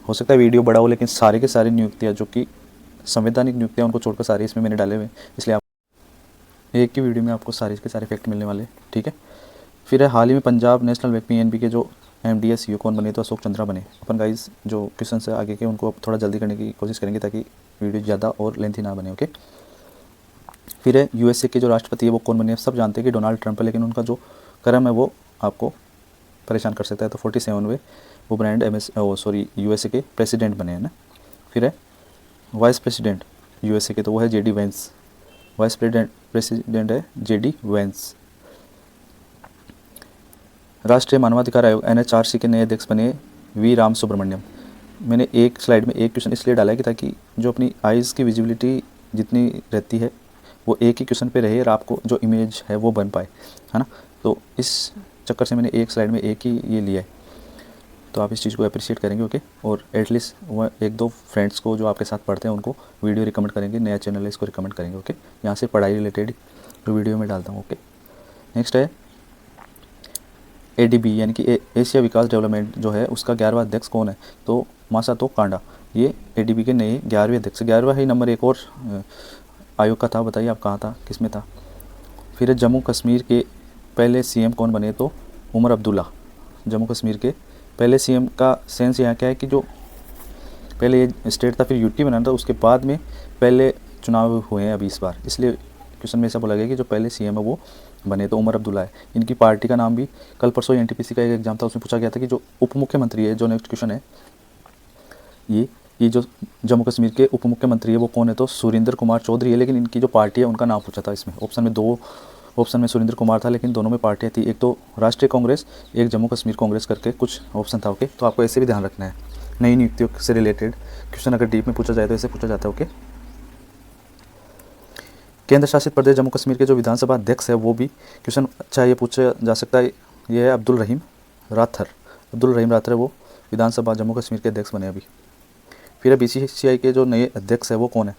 Speaker 1: हो सकता है वीडियो बड़ा हो, लेकिन सारे के सारे नियुक्तियाँ जो कि संवैधानिक नियुक्तियाँ उनको छोड़कर सारे इसमें मैंने डाले हुए हैं, इसलिए आप एक ही वीडियो में आपको सारे के सारे फैक्ट मिलने वाले। ठीक है, फिर है हाल ही में पंजाब नेशनल बैंक PNB के जो MD CEO कौन बने, तो अशोक चंद्रा बने। अपन गाइस जो क्वेश्चन है आगे के उनको थोड़ा जल्दी करने की कोशिश करेंगे ताकि वीडियो ज़्यादा और लेंथी ना बने। ओके, फिर है USA के जो राष्ट्रपति है वो कौन बने, सब जानते हैं कि डोनाल्ड ट्रंप है, लेकिन उनका जो कर्म है वो आपको परेशान कर सकता है। तो 47वें वो ब्रांड USA के प्रेसिडेंट बने हैं ना। फिर है वाइस प्रेसिडेंट USA के, तो वो है JD वेंस, वाइस प्रेसिडेंट है JD वेंस। राष्ट्रीय मानवाधिकार आयोग NHRC के नए अध्यक्ष बने V राम सुब्रमण्यम। मैंने एक स्लाइड में एक क्वेश्चन इसलिए डाला है कि ताकि जो अपनी आइज़ की विजिबिलिटी जितनी रहती है वो एक ही क्वेश्चन पे रहे और आपको जो इमेज है वो बन पाए, है ना। तो इस चक्कर से मैंने एक स्लाइड में एक ही ये लिया है, तो आप इस चीज़ को अप्रिशिएट करेंगे। ओके, और एटलीस्ट वो 1-2 फ्रेंड्स को जो आपके साथ पढ़ते हैं उनको वीडियो रिकमेंड करेंगे, नया चैनल है इसको रिकमेंड करेंगे। ओके, यहाँ से पढ़ाई रिलेटेड जो वीडियो में डालता हूँ। ओके, नेक्स्ट है ADB यानी कि एशिया विकास डेवलपमेंट जो है उसका 11वां अध्यक्ष कौन है? तो मासातो कांडा, ये ADB के नए 11वें अध्यक्ष। 11वां ही नंबर एक और आयोग का था, बताइए आप कहाँ था, किस में था? फिर जम्मू कश्मीर के पहले CM कौन बने? तो उमर अब्दुल्ला। जम्मू कश्मीर के पहले CM का सेंस यहाँ क्या है कि जो पहले ये स्टेट था फिर यूटी बना था, उसके बाद में पहले चुनाव हुए हैं अभी इस बार, इसलिए क्वेश्चन में ऐसा बोला गया कि जो पहले CM है वो बने तो उमर अब्दुल्ला है। इनकी पार्टी का नाम भी कल परसों NTPC का एक एग्जाम था उसमें पूछा गया था कि जो उप मुख्यमंत्री है, जो नेक्स्ट क्वेश्चन है ये जो जम्मू कश्मीर के उप मुख्यमंत्री है वो कौन है? तो सुरेंद्र कुमार चौधरी है, लेकिन इनकी जो पार्टी है उनका नाम पूछा था इसमें। ऑप्शन में सुरेंद्र कुमार था, लेकिन दोनों में पार्टियाँ थी, एक तो राष्ट्रीय कांग्रेस, एक जम्मू कश्मीर कांग्रेस करके कुछ ऑप्शन था। ओके, तो आपको ऐसे भी ध्यान रखना है, नई नियुक्तियों से रिलेटेड क्वेश्चन अगर डीप में पूछा जाए तो ऐसे पूछा जाता है। ओके, केंद्र शासित प्रदेश जम्मू कश्मीर के जो विधानसभा अध्यक्ष है वो भी क्वेश्चन अच्छा ये पूछा जा सकता है। ये है अब्दुल रहीम राथर। अब्दुल रहीम राथर है वो विधानसभा जम्मू कश्मीर के अध्यक्ष बने अभी। फिर BCCI के जो नए अध्यक्ष है वो कौन है?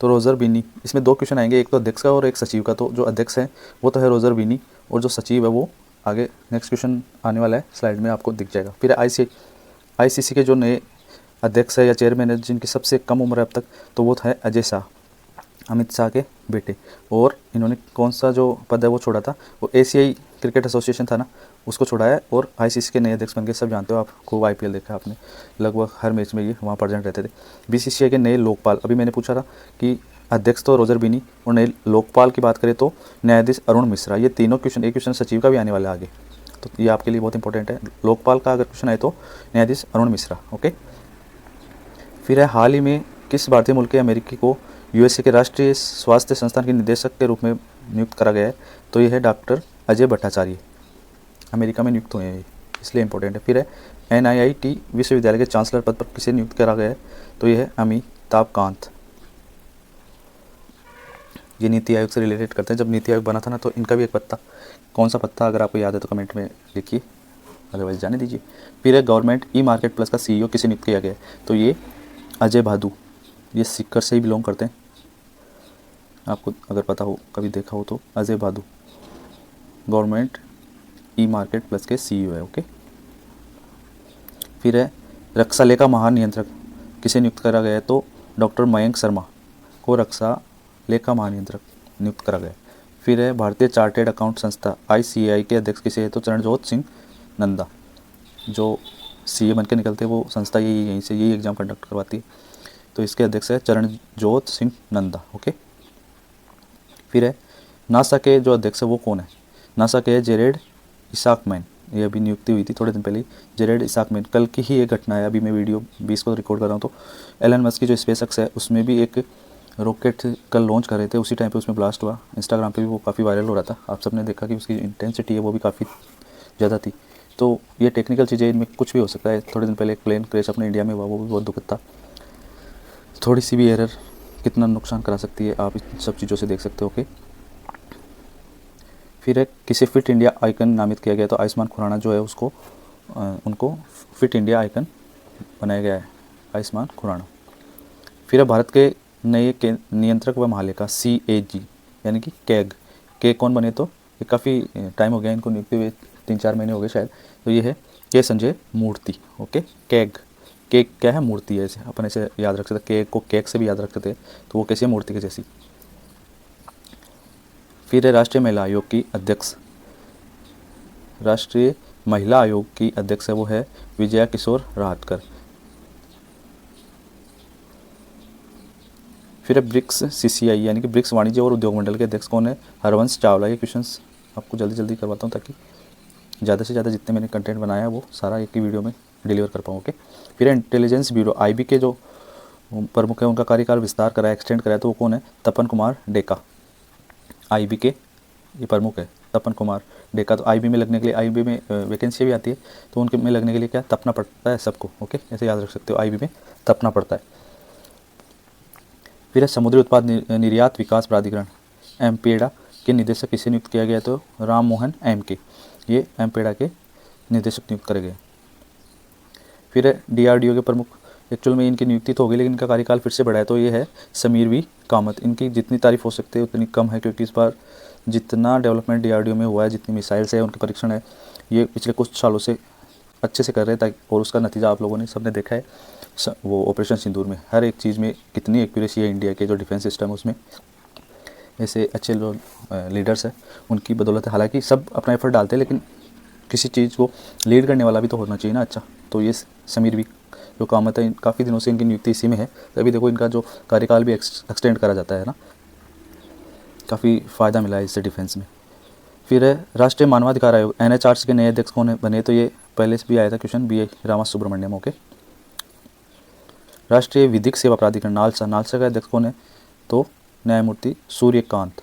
Speaker 1: तो रोज़र बिनी। इसमें दो क्वेश्चन आएंगे, एक तो अध्यक्ष का और एक सचिव का। तो जो अध्यक्ष है वो तो है रोज़र बिनी, और जो सचिव है वो आगे नेक्स्ट क्वेश्चन आने वाला है स्लाइड में आपको दिख जाएगा। फिर ICC के जो नए अध्यक्ष है या चेयरमैन है जिनकी सबसे कम उम्र है अब तक, तो वो है अजय शाह, अमित शाह के बेटे। और इन्होंने कौन सा जो पद है वो छोड़ा था? वो एशियाई क्रिकेट एसोसिएशन था ना, उसको छोड़ा है। और ICC के नए अध्यक्ष बन के, सब जानते हो आप, खूब IPL देखा आपने, लगभग हर मैच में ये वहाँ प्रेजेंट रहते थे। BCCI के नए लोकपाल, अभी मैंने पूछा था कि अध्यक्ष तो रोज़र बिनी, और नए लोकपाल की बात करें तो न्यायाधीश अरुण मिश्रा। ये तीनों क्वेश्चन, एक क्वेश्चन सचिव का भी आने वाला है आगे, तो ये आपके लिए बहुत इंपॉर्टेंट है। लोकपाल का अगर क्वेश्चन आए तो न्यायाधीश अरुण मिश्रा। ओके, फिर है हाल ही में किस भारतीय मूल के अमेरिकी को USA के राष्ट्रीय स्वास्थ्य संस्थान के निदेशक के रूप में नियुक्त करा गया है? तो ये है डॉक्टर अजय भट्टाचार्य, अमेरिका में नियुक्त हुए हैं, इसलिए इंपॉर्टेंट है। फिर है NIIT विश्वविद्यालय के चांसलर पद पर किसे नियुक्त करा गया है? तो ये है अमिताभ कांत। ये नीति आयोग से रिलेटेड करते हैं। जब नीति आयोग बना था ना, तो इनका भी एक पत्ता, कौन सा पत्ता अगर आपको याद है तो कमेंट में लिखिए, अदरवाइज जाने दीजिए। फिर है गवर्नमेंट E-मार्केट प्लस का CEO किसे नियुक्त किया गया है? तो ये अजय भादु, ये सीकर से ही बिलोंग करते हैं, आपको अगर पता हो, कभी देखा हो तो। अजय भादु गवर्नमेंट E-मार्केट प्लस के CEO है। ओके, फिर है रक्षा लेखा महानियंत्रक किसे नियुक्त करा गया है? तो डॉक्टर मयंक शर्मा को रक्षा लेखा महानियंत्रक नियुक्त करा गया है। फिर है भारतीय चार्टेड अकाउंट संस्था ICAI के अध्यक्ष किसे है? तो चरणजोत सिंह नंदा। जो CA बन के निकलते हैं वो संस्था यहीं से यही एग्ज़ाम कंडक्ट करवाती है, तो इसके अध्यक्ष है चरणजोत सिंह नंदा। ओके, फिर है नासा के जो अध्यक्ष है वो कौन है? नासा के जेरेड इसाकमैन, ये अभी नियुक्ति हुई थी थोड़े दिन पहले ही, जेरेड इसाकमैन। कल की ही ये घटना है, अभी मैं वीडियो 20 को रिकॉर्ड कर रहा हूँ। तो एलन मस्क की जो स्पेसएक्स है उसमें भी एक रॉकेट कल लॉन्च कर रहे थे, उसी टाइम पे उसमें ब्लास्ट हुआ। इंस्टाग्राम पे भी वो काफ़ी वायरल हो रहा था, आप सबने देखा कि उसकी इंटेंसिटी है वो भी काफ़ी ज़्यादा थी। तो ये टेक्निकल चीज़ें, इनमें कुछ भी हो सकता है। थोड़े दिन पहले एक प्लेन क्रैश अपने इंडिया में हुआ, वो भी बहुत दुखद था। थोड़ी सी भी एरर कितना नुकसान करा सकती है, आप इन सब चीज़ों से देख सकते हो। ओके, फिर है किसे फिट इंडिया आइकन नामित किया गया? तो आयुष्मान खुराना जो है उसको उनको फिट इंडिया आइकन बनाया गया है, आयुष्मान खुराना। फिर है भारत के नए नियंत्रक व महालेखा CAG यानी कि कैग कौन बने? तो ये काफ़ी टाइम हो गया इनको नियुक्ति हुए, 3-4 महीने हो गए शायद। तो ये है के संजय मूर्ति। ओके, कैग क्या है? मूर्ति है, ऐसे अपन ऐसे याद रख सकते, केक को केक से भी याद रख सकते हैं, तो वो कैसी है? मूर्ति के जैसी। फिर है राष्ट्रीय महिला आयोग की अध्यक्ष, राष्ट्रीय महिला आयोग की अध्यक्ष है वो है विजया किशोर राहटकर। फिर है ब्रिक्स CCI यानी कि ब्रिक्स वाणिज्य और उद्योग मंडल के अध्यक्ष कौन है? हरवंश चावला। ये क्वेश्चंस आपको जल्दी जल्दी करवाता हूँ ताकि ज़्यादा से ज़्यादा जितने मैंने कंटेंट बनाया है वो सारा एक ही वीडियो में डिलीवर कर पाऊँ। ओके, फिर इंटेलिजेंस ब्यूरो IB के जो प्रमुख है उनका कार्यकाल विस्तार करा है, एक्सटेंड करा है, तो वो कौन है? तपन कुमार डेका। IB के ये प्रमुख है तपन कुमार डेका। तो IB में लगने के लिए, IB में वैकेंसी भी आती है, तो उनके में लगने के लिए क्या तपना पड़ता है सबको। ओके, ऐसे याद रख सकते हो, IB में तपना पड़ता है। फिर है समुद्री उत्पाद निर्यात विकास प्राधिकरण एमपेडा के निदेशक किसे नियुक्त किया गया? तो राम मोहन MK, ये एमपेडा के निदेशक नियुक्त करे गए। फिर है DRDO के प्रमुख एक्चुअल में इनकी नियुक्ति तो होगी लेकिन इनका कार्यकाल फिर से बढ़ा है, तो ये है समीर वी कामत। इनकी जितनी तारीफ हो सकती है उतनी कम है, क्योंकि इस बार जितना डेवलपमेंट DRDO में हुआ है, जितनी मिसाइल्स है, उनके परीक्षण है, ये पिछले कुछ सालों से अच्छे से कर रहे हैं, ताकि और उसका नतीजा आप लोगों ने सबने देखा है। वो ऑपरेशन सिंदूर में हर एक चीज़ में कितनी एक्यूरेसी है इंडिया के जो डिफेंस सिस्टम है उसमें। ऐसे अच्छे जो लीडर्स हैं उनकी बदौलत, हालांकि सब अपना एफर्ट डालते हैं, लेकिन किसी चीज़ को लीड करने वाला भी तो होना चाहिए ना अच्छा। तो ये समीर वी जो कामत है, काफ़ी दिनों से इनकी नियुक्ति इसी में है, तभी देखो इनका जो कार्यकाल भी एक्सटेंड करा जाता है ना, काफ़ी फ़ायदा मिला है इससे डिफेंस में। फिर है राष्ट्रीय मानवाधिकार आयोग NHRC के नए अध्यक्ष कौन बने, तो ये पहले से भी आया था question, BI Rama Subramaniam. Okay. राष्ट्रीय विधिक सेवा प्राधिकरण नालसा का अध्यक्ष कौन है, तो न्यायमूर्ति सूर्यकांत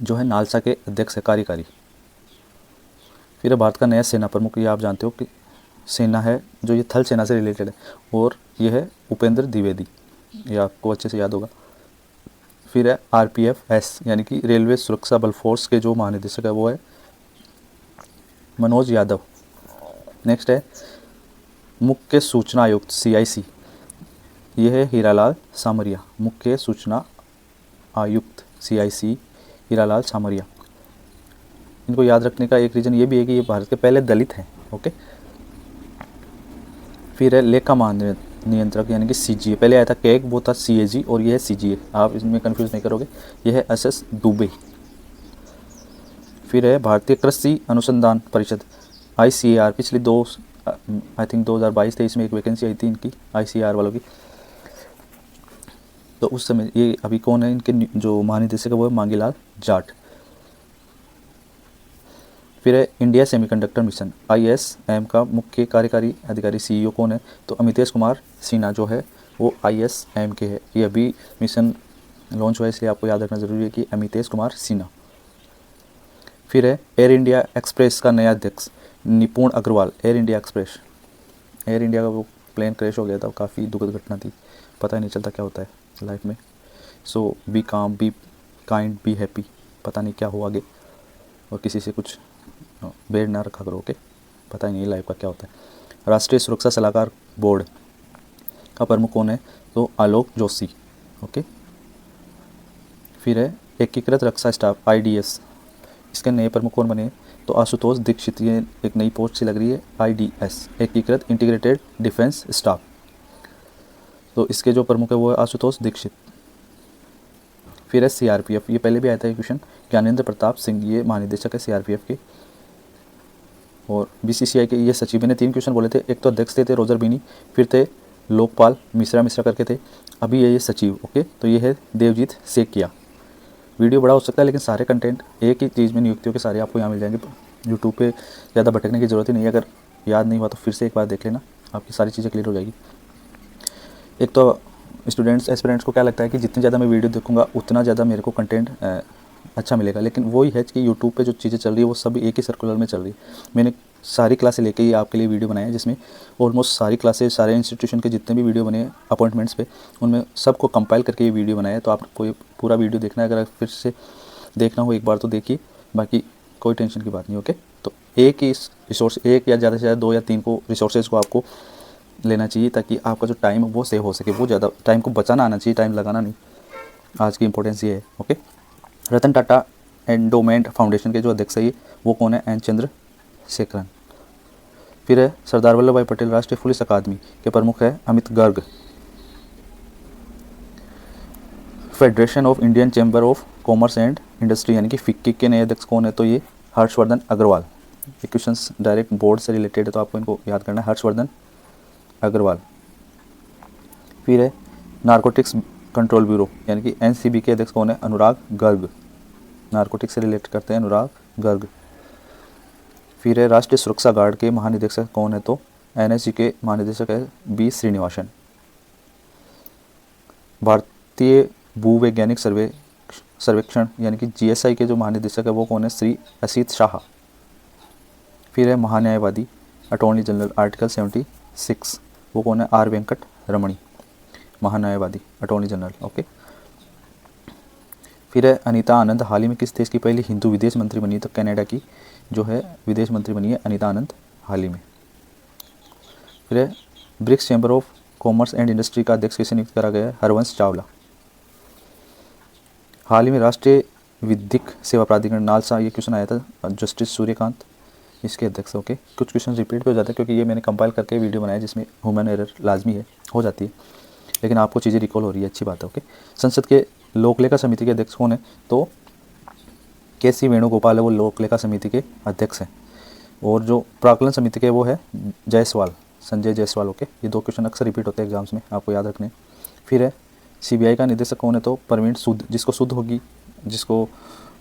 Speaker 1: जो है नालसा के अध्यक्ष है कार्यकारी। फिर भारत का नया सेना प्रमुख, ये आप जानते हो कि सेना है जो ये थल सेना से रिलेटेड है, और ये है उपेंद्र द्विवेदी, ये आपको अच्छे से याद होगा। फिर है RPFS यानी कि रेलवे सुरक्षा बल फोर्स के जो महानिदेशक है वो है मनोज यादव। नेक्स्ट है मुख्य सूचना आयुक्त CIC, ये है हीरालाल सामरिया। मुख्य सूचना आयुक्त CIC हीरालाल सामरिया। इनको याद रखने का एक रीज़न ये भी है कि ये भारत के पहले दलित हैं। ओके। फिर है लेखा महानियंत्रक यानी कि CGA, पहले आया था कैग, वो था CAG और ये है CGA, आप इसमें कंफ्यूज नहीं करोगे, ये है SS दुबे। फिर है भारतीय कृषि अनुसंधान परिषद ICAR, पिछली आई थिंक 2022-23 में एक वैकेंसी आई थी इनकी ICAR वालों की, तो उस समय ये अभी कौन है इनके जो महानिदेशक है वो है मांगीलाल जाट। फिर है इंडिया सेमीकंडक्टर मिशन ISM का मुख्य कार्यकारी अधिकारी CEO कौन है, तो अमितेश कुमार सिन्हा जो है वो ISM के है। ये अभी मिशन लॉन्च हुआ है इसलिए आपको याद रखना ज़रूरी है कि अमितेश कुमार सिन्हा। फिर है एयर इंडिया एक्सप्रेस का नया अध्यक्ष Nipun Agarwal. Air India express, air India का वो प्लेन क्रैश हो गया था, काफ़ी दुखद घटना थी, पता ही नहीं चलता क्या होता है लाइफ में। सो बी काम, बी काइंड, बी हैप्पी, पता नहीं क्या हो आगे, और किसी से कुछ बेड़ ना रखा करो। ओके, पता ही नहीं लाइफ का क्या होता है। राष्ट्रीय सुरक्षा सलाहकार बोर्ड का प्रमुख कौन है, तो आलोक जोशी। ओके। फिर है एकीकृत रक्षा स्टाफ IDS, इसके नए प्रमुख कौन बने, तो आशुतोष दीक्षित। ये एक नई पोस्ट सी लग रही है IDS, एकीकृत इंटीग्रेटेड डिफेंस स्टाफ, तो इसके जो प्रमुख है वो है आशुतोष दीक्षित। फिर है CRPF, ये पहले भी आया था क्वेश्चन, ज्ञानेंद्र प्रताप सिंह, ये महानिदेशक है CRPF के। और BCCI के ये सचिव ने 3 क्वेश्चन बोले थे, एक तो अध्यक्ष थे रोजर बीनी, फिर थे लोकपाल मिश्रा करके थे, अभी ये सचिव। ओके, तो ये है देवजीत सेकिया। वीडियो बड़ा हो सकता है लेकिन सारे कंटेंट एक ही चीज़ में नियुक्तियों के सारे आपको यहाँ मिल जाएंगे। यूट्यूब पे ज़्यादा भटकने की ज़रूरत ही नहीं है, अगर याद नहीं हुआ तो फिर से एक बार देख लेना, आपकी सारी चीज़ें क्लियर हो जाएगी। एक तो स्टूडेंट्स एस्पिरेंट्स को क्या लगता है कि जितनी ज़्यादा मैं वीडियो देखूंगा उतना ज़्यादा मेरे को कंटेंट अच्छा मिलेगा, लेकिन वही है कि यूट्यूब पे जो चीज़ें चल रही है वो सब एक ही सर्कुलर में चल रही है। मैंने सारी क्लासें लेके ही आपके लिए वीडियो बनाए हैं, जिसमें ऑलमोस्ट सारी क्लासेस, सारे इंस्टीट्यूशन के जितने भी वीडियो बने हैं अपॉइंटमेंट्स पे, उनमें सबको कंपाइल करके ये वीडियो बनाया है। तो आपको ये पूरा वीडियो देखना है, अगर फिर से देखना हो एक बार तो देखिए, बाकी कोई टेंशन की बात नहीं। ओके, तो एक ही रिसोर्स, एक या ज़्यादा से ज़्यादा 2 या 3 को रिसोर्सेज को आपको लेना चाहिए, ताकि आपका जो टाइम है वो सेव हो सके। वो ज़्यादा टाइम को बचाना आना चाहिए, टाइम लगाना नहीं। आज की इंपॉर्टेंस ये है। Okay, Ratan Tata endowment foundation के जो अध्यक्ष है वो कौन है, N चंद्रशेखरन। फिर है सरदार वल्लभ भाई पटेल राष्ट्रीय पुलिस अकादमी के प्रमुख है Amit Garg. Federation of Indian chamber of commerce and industry यानी कि फिक्की के नए अध्यक्ष कौन है, तो ये हर्षवर्धन अग्रवाल। ये क्वेश्चंस डायरेक्ट बोर्ड से रिलेटेड है तो आपको इनको याद करना है, हर्षवर्धन अग्रवाल। फिर है नारकोटिक्स कंट्रोल ब्यूरो यानी कि NCB के अध्यक्ष कौन है, अनुराग गर्ग। नारकोटिक्स से रिलेट करते हैं अनुराग गर्ग। फिर है राष्ट्रीय सुरक्षा गार्ड के महानिदेशक कौन है, तो NSG के महानिदेशक है B श्रीनिवासन। भारतीय भूवैज्ञानिक सर्वेक्षण यानी कि GSI के जो महानिदेशक है वो कौन है, श्री असित शाह। फिर है महान्यायवादी अटॉर्नी जनरल आर्टिकल 76, वो कौन है, R वेंकट रमणी, महान्यायवादी अटॉर्नी जनरल। ओके, फिर है अनीता आनंद, हाल ही में किस देश की पहली हिंदू विदेश मंत्री बनी, तो कनाडा की जो है विदेश मंत्री बनी है अनीता आनंद हाल ही में। फिर है BRICS chamber of commerce and industry का अध्यक्ष किसे नियुक्त करा गया है? हरवंश चावला। हाल ही में राष्ट्रीय विधिक सेवा प्राधिकरण नालसा, ये क्वेश्चन आया था, जस्टिस सूर्यकांत इसके अध्यक्ष। ओके, कुछ क्वेश्चन रिपीट भी हो जाते हैं क्योंकि ये मैंने कंपाइल करके वीडियो बनाया जिसमें ह्यूमन एरर लाजमी है, हो जाती है, लेकिन आपको चीज़ें रिकॉल हो रही है, अच्छी बात है। ओके, संसद के लोकलेखा समिति के अध्यक्ष कौन है? तो के.सी. वेणुगोपाल है, वो लोकलेखा समिति के अध्यक्ष हैं। और जो प्राक्कलन समिति के वो है जायसवाल, संजय जायसवाल। ओके, ये दो क्वेश्चन अक्सर रिपीट होते हैं एग्जाम्स में, आपको याद रखने। फिर है सीबीआई का निदेशक कौन है? तो परवीन सूद, जिसको शुद्ध होगी, जिसको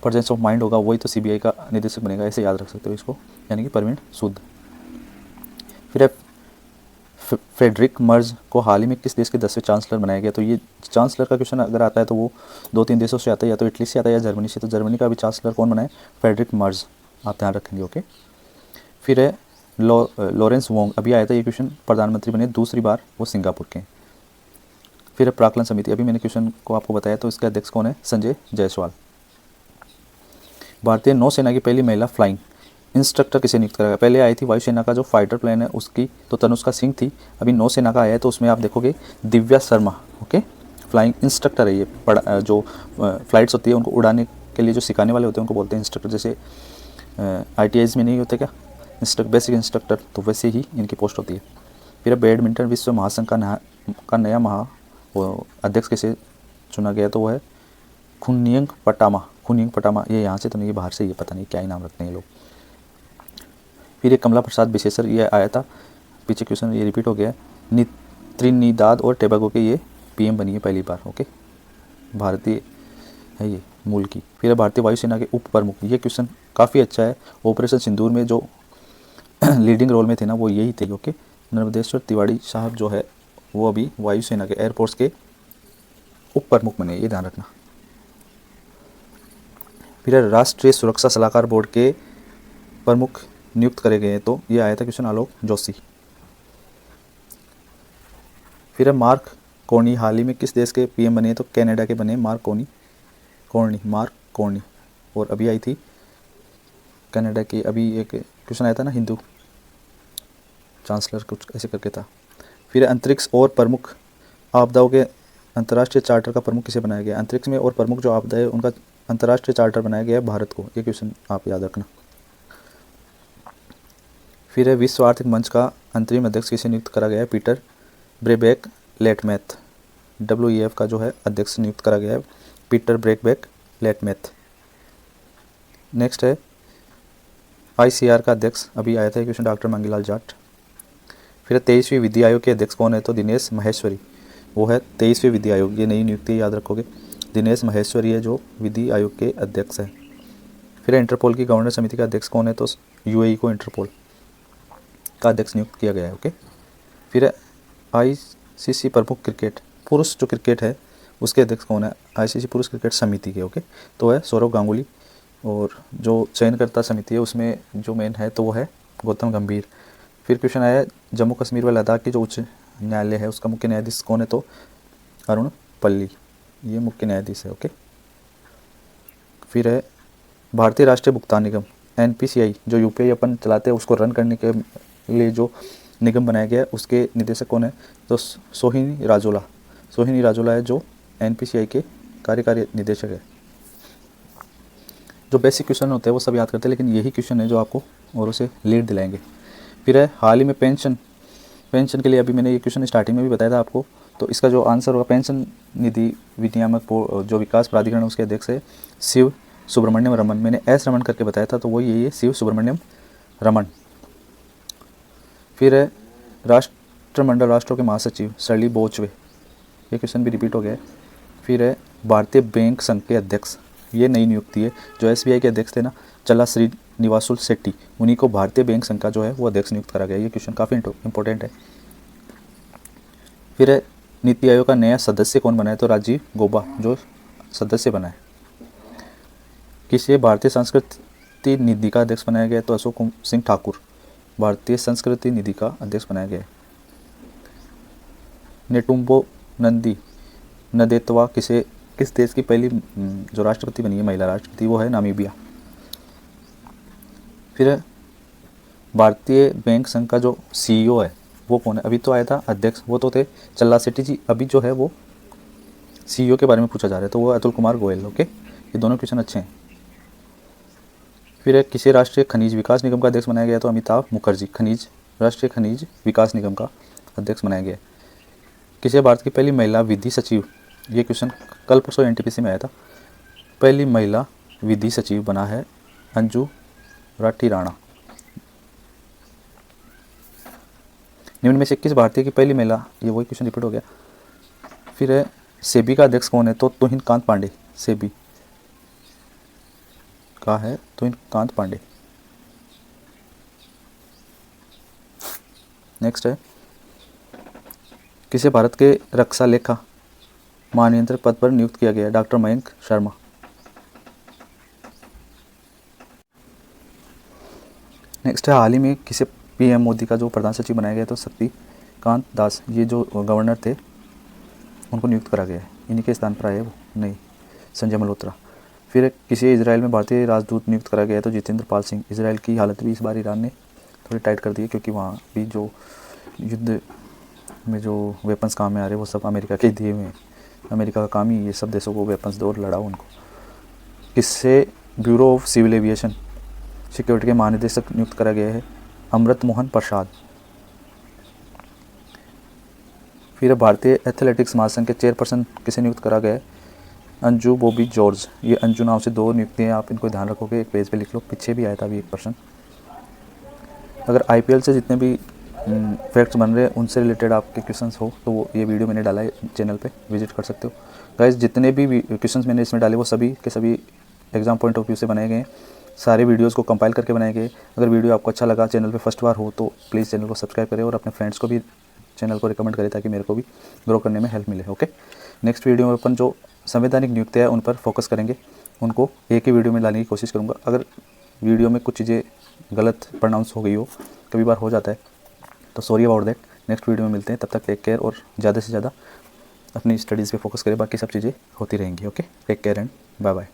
Speaker 1: प्रेजेंस ऑफ माइंड होगा, वही तो सीबीआई का निदेशक बनेगा, ऐसे याद रख सकते हो इसको, यानी कि परवीन सूद। फिर है फ्रेडरिक मर्ज को हाल ही में किस देश के 10वें चांसलर बनाया गया? तो ये चांसलर का क्वेश्चन अगर आता है तो वो 2-3 देशों से आता है, या तो इटली से आता है या जर्मनी से। तो जर्मनी का अभी चांसलर कौन बना है? फ्रेडरिक मर्ज, आप ध्यान रखेंगे। ओके, फिर है लॉरेंस वोंग, अभी आया था ये क्वेश्चन, प्रधानमंत्री बने दूसरी बार, वो सिंगापुर के। फिर है प्राक्कलन समिति, अभी मैंने क्वेश्चन को आपको बताया, तो इसके अध्यक्ष कौन है? संजय जायसवाल। भारतीय नौसेना की पहली महिला फ्लाइंग इंस्ट्रक्टर किसे नियुक्त करा गया? पहले आई थी वायुसेना का जो फाइटर प्लेन है उसकी, तो तनुष्का सिंह थी। अभी नौसेना का आया है तो उसमें आप देखोगे Divya Sharma. Okay, flying instructor है ये, जो फ्लाइट्स होती है उनको उड़ाने के लिए जो सिखाने वाले होते हैं उनको बोलते हैं इंस्ट्रक्टर। जैसे ITIs में नहीं होते क्या बेसिक इंस्ट्रक्टर, तो वैसे ही इनकी पोस्ट होती है। फिर बैडमिंटन विश्व महासंघ का नया अध्यक्ष किसे चुना गया? तो वो है खुनयिंग पटामा। ये यहाँ से तो नहीं, बाहर से, ये पता नहीं क्या ही नाम रखते हैं ये लोग। फिर ये कमला प्रसाद बिसेसर, ये आया था पीछे क्वेश्चन, ये रिपीट हो गया है। त्रिनिदाद और टोबैगो के ये PM बनी है पहली बार। ओके, भारतीय है ये मूल की। फिर भारतीय वायुसेना के उप प्रमुख, ये क्वेश्चन काफ़ी अच्छा है। ऑपरेशन सिंदूर में जो लीडिंग रोल में थे ना, वो यही थे। ओके, नर्मदेश्वर तिवारी साहब जो है वो अभी वायुसेना के एयरफोर्स के उप प्रमुख बने, ये ध्यान रखना। फिर राष्ट्रीय सुरक्षा सलाहकार बोर्ड के प्रमुख नियुक्त करे गए हैं, तो ये आया था क्वेश्चन आलोक जोशी। फिर मार्क कोर्नी हाल ही में किस देश के PM बने? तो कनाडा के बने मार्क कोर्नी। और अभी आई थी कनाडा की, अभी एक क्वेश्चन आया था ना, हिंदू चांसलर कुछ ऐसे करके था। फिर अंतरिक्ष और प्रमुख आपदाओं के अंतर्राष्ट्रीय चार्टर का प्रमुख किसे बनाया गया? अंतरिक्ष में और प्रमुख जो आपदा है उनका अंतर्राष्ट्रीय चार्टर बनाया गया है भारत को, ये क्वेश्चन आप याद रखना। फिर है विश्व आर्थिक मंच का अंतरिम अध्यक्ष किसे नियुक्त करा गया है? पीटर ब्रेबेक लेटमैथ, WEF का जो है अध्यक्ष नियुक्त करा गया है पीटर ब्रेबेक लेटमैथ। नेक्स्ट है ICR का अध्यक्ष, अभी आया था क्वेश्चन, डॉक्टर मंगीलाल जाट। फिर 23वीं विधि आयोग के अध्यक्ष कौन है? तो दिनेश माहेश्वरी, वो है 23वीं विधि आयोग, ये नई नियुक्ति याद रखोगे, दिनेश माहेश्वरी है जो विधि आयोग के अध्यक्ष है। फिर इंटरपोल की गवर्नर समिति का अध्यक्ष कौन है? तो UAE को इंटरपोल का अध्यक्ष नियुक्त किया गया है। ओके, फिर ICC प्रमुख क्रिकेट पुरुष जो क्रिकेट है उसके अध्यक्ष कौन है? ICC पुरुष क्रिकेट समिति के। ओके, तो है सौरव गांगुली। और जो चयनकर्ता समिति है उसमें जो मेन है तो वो है गौतम गंभीर। फिर क्वेश्चन आया जम्मू कश्मीर व लद्दाख की जो उच्च न्यायालय है उसका मुख्य न्यायाधीश कौन है? तो अरुण पल्ली, ये मुख्य न्यायाधीश है। ओके, फिर है भारतीय राष्ट्रीय भुगतान निगम NPCI, जो UPI अपन चलाते हैं उसको रन करने के लिए जो निगम बनाया गया है उसके निदेशक कौन है? तो सोहिनी राजोला है जो NPCI के कार्यकारी निदेशक है। जो बेसिक क्वेश्चन होते हैं वो सब याद करते हैं, लेकिन यही क्वेश्चन है जो आपको औरों से लीड दिलाएंगे। फिर है हाल ही में पेंशन के लिए, अभी मैंने ये क्वेश्चन स्टार्टिंग में भी बताया था आपको, तो इसका जो आंसर होगा पेंशन निधि विनियामक जो विकास प्राधिकरण है उसके अध्यक्ष है शिव सुब्रमण्यम रमन। मैंने S रमन करके बताया था, तो वो यही है शिव सुब्रमण्यम रमन। फिर है राष्ट्रमंडल राष्ट्रों के महासचिव सरली बोचवे, ये क्वेश्चन भी रिपीट हो गया है। फिर है भारतीय बैंक संघ के अध्यक्ष, ये नई नियुक्ति है। जो SBI के अध्यक्ष थे ना चला श्रीनिवासुल शेट्टी, उन्हीं को भारतीय बैंक संघ का जो है वो अध्यक्ष नियुक्त करा गया। ये क्वेश्चन काफ़ी इंपॉर्टेंट है। फिर है नीति आयोग का नया सदस्य कौन बना है? तो राजीव गौबा जो सदस्य बना है। किसे भारतीय संस्कृति निधि का अध्यक्ष बनाया गया? तो अशोक सिंह ठाकुर भारतीय संस्कृति निधि का अध्यक्ष बनाया गया है। नेटुम्बो नंदी नदेतवा किस देश की पहली जो राष्ट्रपति बनी है महिला राष्ट्रपति? वो है नामीबिया। फिर भारतीय बैंक संघ का जो CEO है वो कौन है? अभी तो आया था अध्यक्ष, वो तो थे चल्ला सेठी जी। अभी जो है वो CEO के बारे में पूछा जा रहा है, तो वो अतुल कुमार गोयल। ओके, ये दोनों क्वेश्चन अच्छे हैं। फिर एक किसी राष्ट्रीय खनिज विकास निगम का अध्यक्ष बनाया गया, तो अमिताभ मुखर्जी। राष्ट्रीय खनिज विकास निगम का अध्यक्ष बनाया गया। किसी भारत की पहली महिला विधि सचिव, ये क्वेश्चन कल परसों NTPC में आया था। पहली महिला विधि सचिव बना है अंजू राठी राणा। निम्न में से किस भारतीय की पहली महिला, ये वही क्वेश्चन रिपीट हो गया। फिर है सेबी का अध्यक्ष कौन है, तो तुहिन कांत पांडे। सेबी का है तुहिन कांत पांडे। नेक्स्ट है किसे भारत के रक्षा लेखा महानियंत्रक पद पर नियुक्त किया गया? डॉक्टर मयंक शर्मा। नेक्स्ट है हाल ही में किसे PM मोदी का जो प्रधान सचिव बनाया गया, तो शक्तिकांत दास। ये जो गवर्नर थे उनको नियुक्त करा गया है, इन्हीं के स्थान पर आए वो, नहीं संजय मल्होत्रा। फिर किसी इजराइल में भारतीय राजदूत नियुक्त करा गया है, तो जितेंद्र पाल सिंह। इजराइल की हालत भी इस बार ईरान ने थोड़ी टाइट कर दी है, क्योंकि वहाँ भी जो युद्ध में जो वेपन्स काम में आ रहे हैं वो सब अमेरिका के दिए हुए हैं। अमेरिका का काम ही ये सब देशों को वेपन्स दो और लड़ाओ उनको। किससे bureau of civil aviation security के महानिदेशक नियुक्त करा गया है? अमृत मोहन प्रसाद। फिर भारतीय एथलेटिक्स महासंघ के चेयरपर्सन किसे नियुक्त करा गया है? अंजू बॉबी जॉर्ज। ये अंजू नाम से 2 नियुक्तियाँ, आप इनको ध्यान रखोगे, एक पेज पे लिख लो, पीछे भी आया था अभी एक पर्सन। अगर IPL से जितने भी फैक्ट्स बन रहे हैं उनसे रिलेटेड आपके क्वेश्चंस हो, तो वो ये वीडियो मैंने डाला है, चैनल पे विजिट कर सकते हो। गाइस, जितने भी क्वेश्चंस मैंने इसमें डाले वो सभी के सभी एग्जाम पॉइंट ऑफ व्यू से बनाए गए हैं। सारे वीडियोस को कंपाइल करके बनाए गए। अगर वीडियो आपको अच्छा लगा, चैनल पे फर्स्ट बार हो, तो प्लीज़ चैनल को सब्सक्राइब करें और अपने फ्रेंड्स को भी चैनल को रिकमेंड करें, ताकि मेरे को भी ग्रो करने में हेल्प मिले। ओके, नेक्स्ट वीडियो में अपन जो संवैधानिक नियुक्तियाँ है उन पर फोकस करेंगे, उनको एक ही वीडियो में डालने की कोशिश करूँगा। अगर वीडियो में कुछ चीज़ें गलत प्रोनाउंस हो गई हो, कभी बार हो जाता है, तो sorry about that. Next video में मिलते हैं, तब तक टेक केयर और ज़्यादा से ज़्यादा अपनी स्टडीज़ पे फोकस करें, बाकी सब चीज़ें होती रहेंगी। Okay, take care and bye bye.